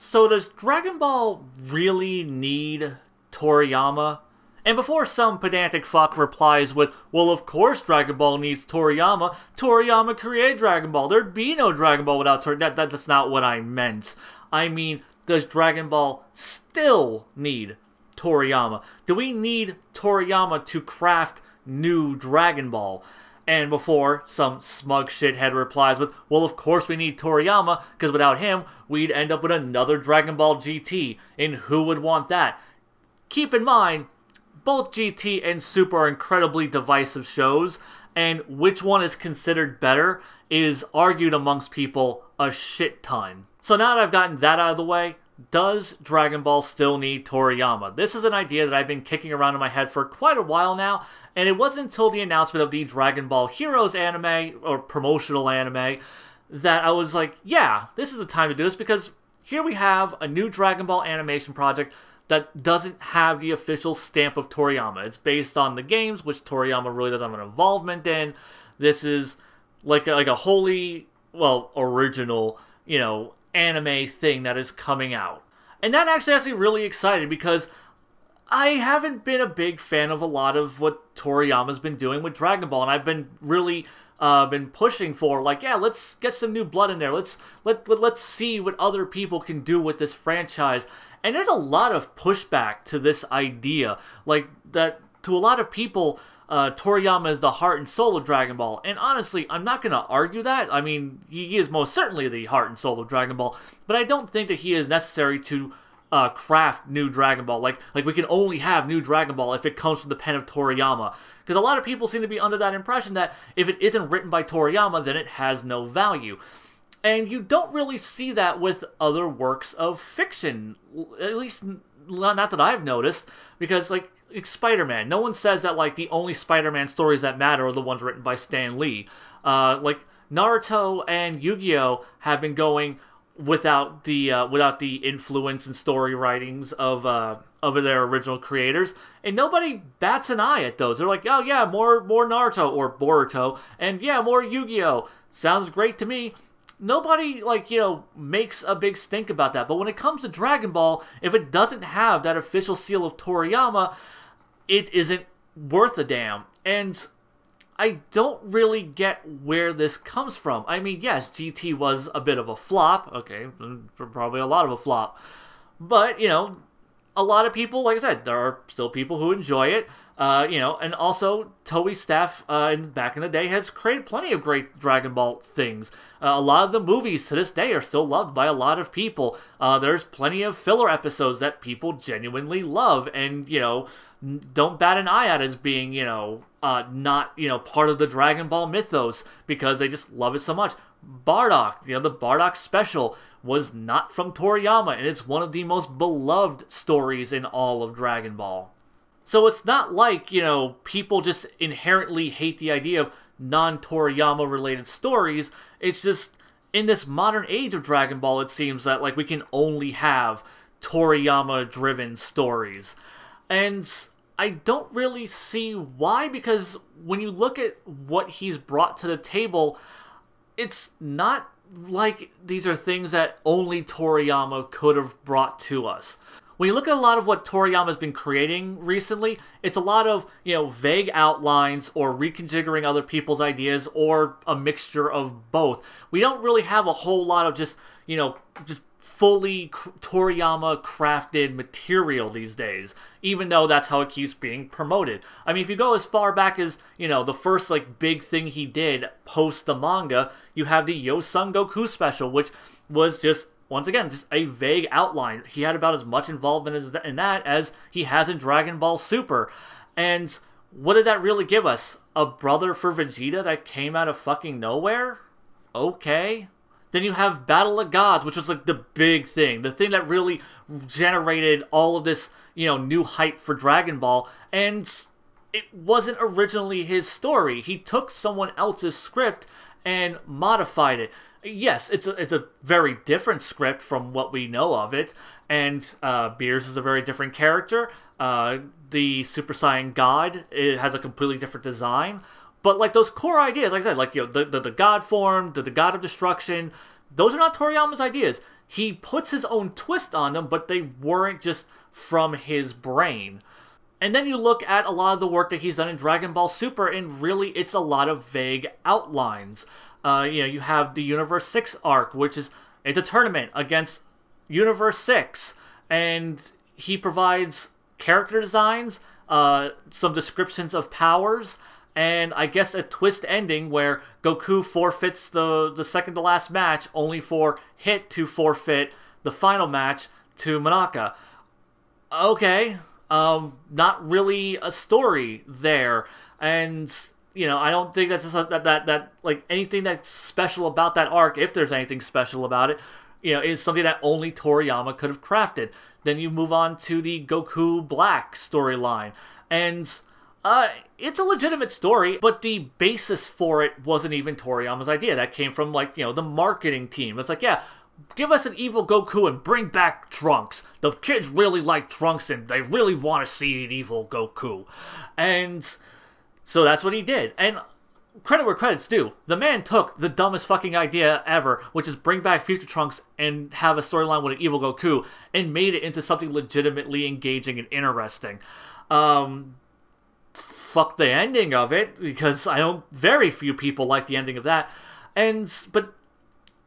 So does Dragon Ball really need Toriyama? And before some pedantic fuck replies with, well, of course Dragon Ball needs Toriyama. Toriyama created Dragon Ball. There'd be no Dragon Ball without Toriyama. That's not what I meant. I mean, does Dragon Ball still need Toriyama? Do we need Toriyama to craft new Dragon Ball? And before some smug shithead replies with, well, of course we need Toriyama, because without him, we'd end up with another Dragon Ball GT, and who would want that? Keep in mind, both GT and Super are incredibly divisive shows, and which one is considered better is argued amongst people a shit ton. So now that I've gotten that out of the way, does Dragon Ball still need Toriyama? This is an idea that I've been kicking around in my head for quite a while now, and it wasn't until the announcement of the Dragon Ball Heroes anime, or promotional anime, that I was like, yeah, this is the time to do this, because here we have a new Dragon Ball animation project that doesn't have the official stamp of Toriyama. It's based on the games, which Toriyama really doesn't have an involvement in. This is like a wholly, well, original, anime thing that is coming out. And that actually has me really excited because I haven't been a big fan of a lot of what Toriyama's been doing with Dragon Ball, and I've been really been pushing for, like, yeah, let's get some new blood in there. Let's see what other people can do with this franchise. And there's a lot of pushback to this idea, like that to a lot of people. Toriyama is the heart and soul of Dragon Ball, and honestly, I'm not going to argue that. I mean, he is most certainly the heart and soul of Dragon Ball, but I don't think that he is necessary to craft new Dragon Ball. Like we can only have new Dragon Ball if it comes from the pen of Toriyama, because a lot of people seem to be under that impression that if it isn't written by Toriyama, then it has no value. And you don't really see that with other works of fiction, at least not that I've noticed, because like Spider-Man, no one says that like the only Spider-Man stories that matter are the ones written by Stan Lee. Like Naruto and Yu-Gi-Oh have been going without the influence and story writings of their original creators, and nobody bats an eye at those. They're like, oh yeah, more Naruto or Boruto, and yeah, more Yu-Gi-Oh. Sounds great to me. Nobody, makes a big stink about that. But when it comes to Dragon Ball, if it doesn't have that official seal of Toriyama, it isn't worth a damn. And I don't really get where this comes from. I mean, yes, GT was a bit of a flop. Okay, probably a lot of a flop. But, a lot of people, like I said, there are still people who enjoy it. And also Toei staff back in the day has created plenty of great Dragon Ball things. A lot of the movies to this day are still loved by a lot of people. There's plenty of filler episodes that people genuinely love and, don't bat an eye at as being, not, part of the Dragon Ball mythos because they just love it so much. Bardock, the Bardock special was not from Toriyama, and it's one of the most beloved stories in all of Dragon Ball. So it's not like, people just inherently hate the idea of non-Toriyama related stories. It's just, in this modern age of Dragon Ball, it seems that, we can only have Toriyama-driven stories. And I don't really see why, because when you look at what he's brought to the table, it's not like these are things that only Toriyama could have brought to us. When you look at a lot of what Toriyama's been creating recently, it's a lot of, vague outlines or reconfiguring other people's ideas or a mixture of both. We don't really have a whole lot of just fully Toriyama crafted material these days, even though that's how it keeps being promoted. I mean, if you go as far back as, the first big thing he did post the manga, you have the Yosun Goku special, which was just, once again, just a vague outline. He had about as much involvement in that as he has in Dragon Ball Super. And what did that really give us? A brother for Vegeta that came out of fucking nowhere? Okay. Then you have Battle of Gods, which was the big thing. The thing that really generated all of this, new hype for Dragon Ball. And it wasn't originally his story. He took someone else's script and modified it. Yes, it's a very different script from what we know of it, and Beerus is a very different character. The Super Saiyan God, it has a completely different design, but those core ideas, like I said, the God form, the God of Destruction, those are not Toriyama's ideas. he puts his own twist on them, but they weren't just from his brain. And then you look at a lot of the work that he's done in Dragon Ball Super, and really it's a lot of vague outlines. You have the Universe 6 arc, which is, it's a tournament against Universe 6, and he provides character designs, some descriptions of powers, and I guess a twist ending where Goku forfeits the second to last match, only for Hit to forfeit the final match to Monaka. Okay, not really a story there, and I don't think that's just that like anything that's special about that arc, if there's anything special about it, is something that only Toriyama could have crafted. Then you move on to the Goku Black storyline, and it's a legitimate story, but the basis for it wasn't even Toriyama's idea. That came from, like, the marketing team. It's like, yeah, give us an evil Goku and bring back Trunks. The kids really like Trunks and they really want to see an evil Goku. And so that's what he did. And credit where credit's due. The man took the dumbest fucking idea ever, which is bring back future Trunks and have a storyline with an evil Goku, and made it into something legitimately engaging and interesting. Fuck the ending of it, because very few people like the ending of that. But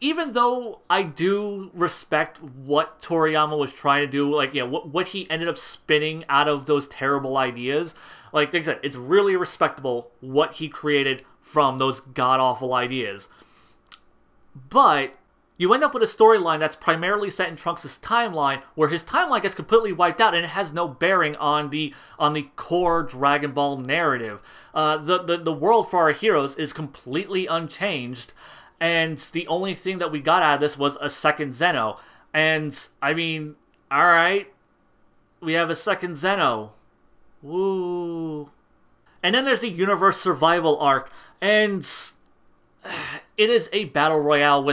even though I do respect what Toriyama was trying to do, like, what he ended up spinning out of those terrible ideas, like I said, it's really respectable what he created from those god-awful ideas. But you end up with a storyline that's primarily set in Trunks' timeline, where his timeline gets completely wiped out and it has no bearing on the core Dragon Ball narrative. The world for our heroes is completely unchanged, and the only thing that we got out of this was a second Zeno. And, I mean, alright, we have a second Zeno. Woo. And then there's the Universe Survival arc, and it is a battle royale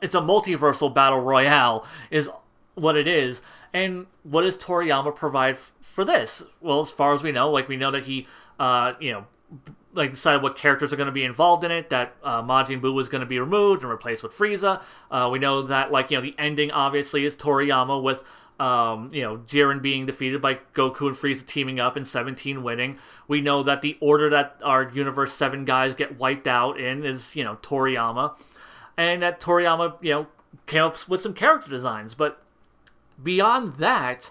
it's a multiversal battle royale, is what it is. And what does Toriyama provide for this? Well, as far as we know, we know that he, decided what characters are going to be involved in it, that Majin Buu is going to be removed and replaced with Frieza. We know that, the ending, obviously, is Toriyama with, Jiren being defeated by Goku and Frieza teaming up and 17 winning. We know that the order that our Universe 7 guys get wiped out in is, Toriyama. And that Toriyama, came up with some character designs. But beyond that,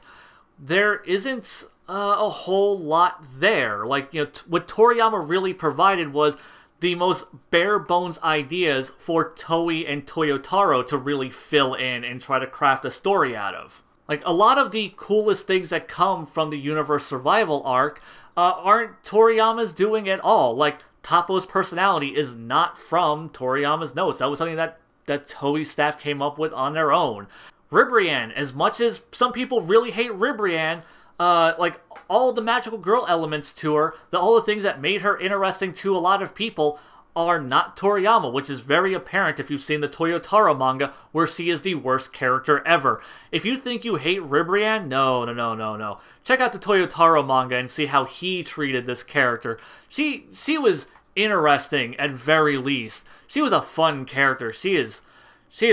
there isn't a whole lot there. What Toriyama really provided was the most bare-bones ideas for Toei and Toyotaro to really fill in and try to craft a story out of. A lot of the coolest things that come from the Universe Survival arc aren't Toriyama's doing at all. Toppo's personality is not from Toriyama's notes. That was something that Toei staff came up with on their own. Ribrianne, as much as some people really hate Ribrianne, all the magical girl elements to her, all the things that made her interesting to a lot of people, are not Toriyama, which is very apparent if you've seen the Toyotaro manga, where she is the worst character ever. If you think you hate Ribrianne, no. Check out the Toyotaro manga and see how he treated this character. She was interesting, at very least. She was a fun character. She is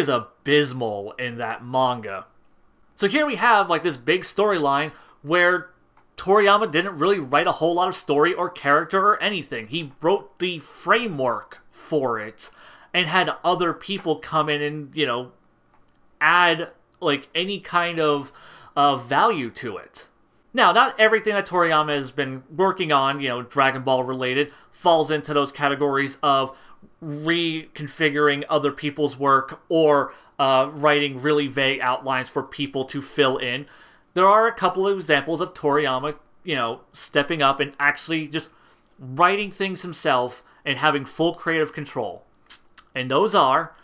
abysmal in that manga. So here we have, this big storyline where Toriyama didn't really write a whole lot of story or character or anything. He wrote the framework for it and had other people come in and, add, any kind of value to it. Now, not everything that Toriyama has been working on, Dragon Ball related, falls into those categories of reconfiguring other people's work or writing really vague outlines for people to fill in. There are a couple of examples of Toriyama, stepping up and actually just writing things himself and having full creative control. And those are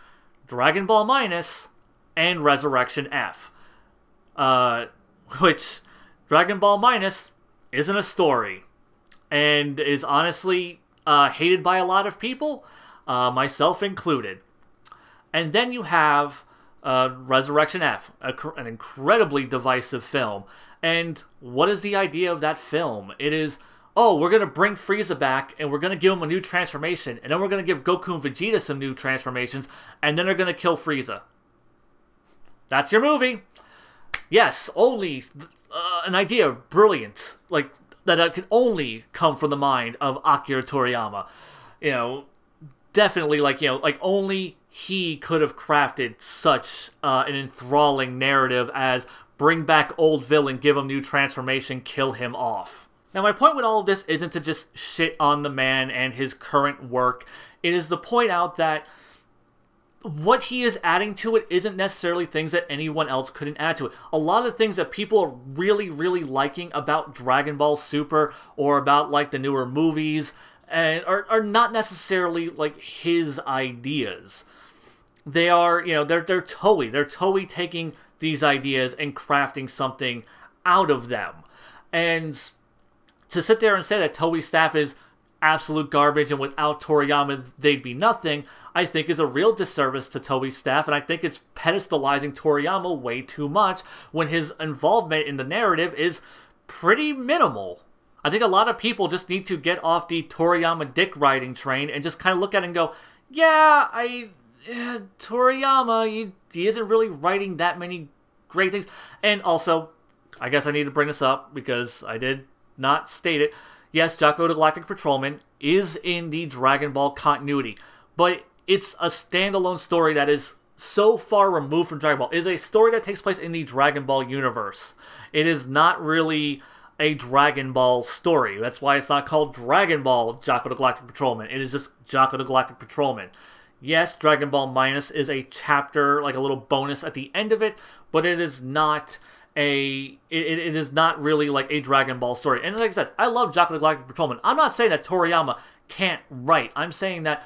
Dragon Ball Minus and Resurrection F. Which, Dragon Ball Minus isn't a story, and is honestly hated by a lot of people, myself included. And then you have Resurrection F, an incredibly divisive film. And what is the idea of that film? It is, oh, we're going to bring Frieza back, and we're going to give him a new transformation, and then we're going to give Goku and Vegeta some new transformations, and then they're going to kill Frieza. that's your movie. Yes, only an idea brilliant, like that could only come from the mind of Akira Toriyama. Definitely, like only he could have crafted such an enthralling narrative as bring back old villain, give him new transformation, kill him off. Now, my point with all of this isn't to just shit on the man and his current work. It is to point out that what he is adding to it isn't necessarily things that anyone else couldn't add to it. A lot of the things that people are really, really liking about Dragon Ball Super or about, like, the newer movies and are not necessarily, like, his ideas. They are, they're Toei. They're Toei taking these ideas and crafting something out of them. And to sit there and say that Toei staff is absolute garbage and without Toriyama they'd be nothing, I think is a real disservice to Toei staff, and I think it's pedestalizing Toriyama way too much when his involvement in the narrative is pretty minimal. I think a lot of people just need to get off the Toriyama dick riding train and just kind of look at it and go, yeah, Toriyama, he isn't really writing that many great things. And also, I guess I need to bring this up because I did not state it. Yes, Jocko the Galactic Patrolman is in the Dragon Ball continuity, but it's a standalone story that is so far removed from Dragon Ball. It is a story that takes place in the Dragon Ball universe. It is not really a Dragon Ball story. That's why it's not called Dragon Ball Jocko the Galactic Patrolman. It is just Jocko the Galactic Patrolman. Yes, Dragon Ball Minus is a chapter, like a little bonus at the end of it, but it is not it is not really like a Dragon Ball story. And like I said, I love Jocko the Galactic Patrolman. I'm not saying that Toriyama can't write. I'm saying that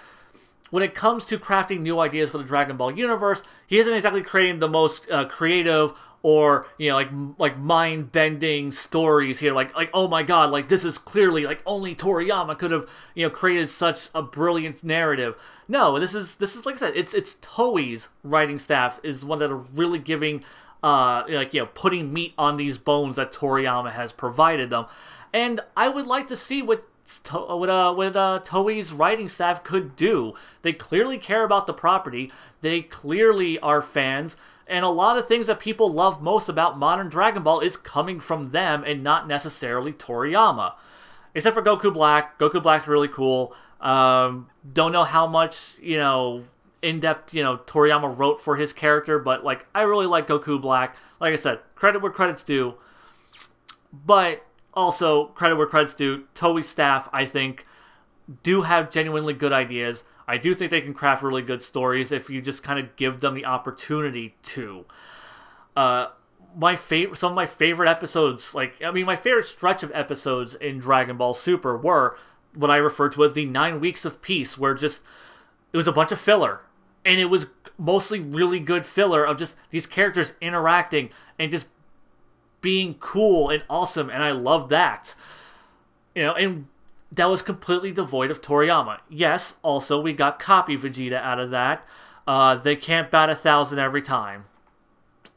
when it comes to crafting new ideas for the Dragon Ball universe, he isn't exactly creating the most creative or, like mind-bending stories here. Like, oh my god, like, this is clearly, like, only Toriyama could have, created such a brilliant narrative. No, this is, like I said, it's Toei's writing staff is the one that are really giving, putting meat on these bones that Toriyama has provided them. And I would like to see what Toei's writing staff could do. They clearly care about the property. They clearly are fans. And a lot of things that people love most about modern Dragon Ball is coming from them and not necessarily Toriyama. Except for Goku Black. Goku Black's really cool. Don't know how much, in-depth, Toriyama wrote for his character, but, like, I really like Goku Black. Like I said, credit where credit's due. But also, credit where credit's due, Toei staff, I think, do have genuinely good ideas. I do think they can craft really good stories if you just kind of give them the opportunity to. Some of my favorite episodes, my favorite stretch of episodes in Dragon Ball Super were what I refer to as the 9 weeks of peace, where it was a bunch of filler. And it was mostly really good filler of just these characters interacting and just being cool and awesome, and I loved that. And that was completely devoid of Toriyama. Yes, also, we got copy Vegeta out of that. They can't bat 1,000 every time.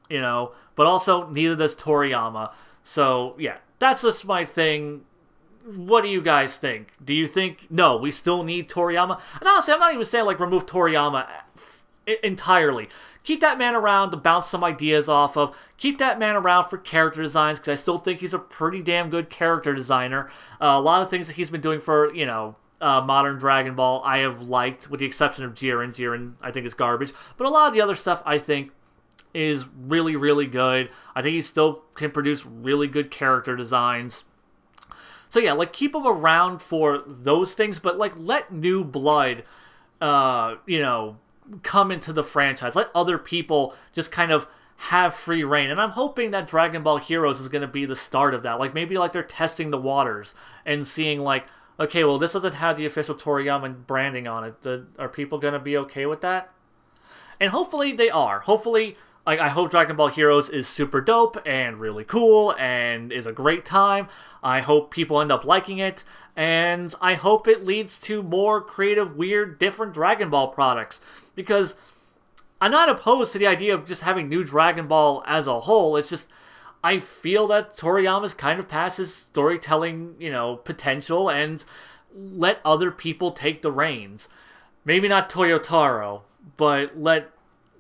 But also, neither does Toriyama. So, yeah, that's just my thing. What do you guys think? Do you think, no, we still need Toriyama? And honestly, I'm not even saying, like, remove Toriyama entirely. Keep that man around to bounce some ideas off of. Keep that man around for character designs, because I still think he's a pretty damn good character designer. A lot of things that he's been doing for, modern Dragon Ball, I have liked, with the exception of Jiren. Jiren, I think, is garbage. But a lot of the other stuff, I think, is really, really good. I think he still can produce really good character designs. So yeah, like, keep him around for those things, but, like, let new blood, come into the franchise. Let other people just kind of have free reign. And I'm hoping that Dragon Ball Heroes is going to be the start of that. Like, maybe, like, they're testing the waters and seeing, like, okay, well, this doesn't have the official Toriyama branding on it. Are people going to be okay with that? And hopefully they are. Hopefully, like, I hope Dragon Ball Heroes is super dope and really cool and is a great time. I hope people end up liking it. And I hope it leads to more creative, weird, different Dragon Ball products. Because I'm not opposed to the idea of just having new Dragon Ball as a whole. It's just, I feel that Toriyama's kind of past his storytelling, potential, and let other people take the reins. Maybe not Toyotaro, but let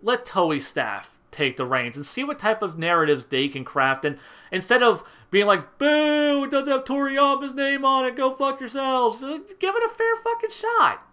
Toei staff take the reins and see what type of narratives they can craft. And instead of being like, boo, it doesn't have Toriyama's name on it, go fuck yourselves, give it a fair fucking shot.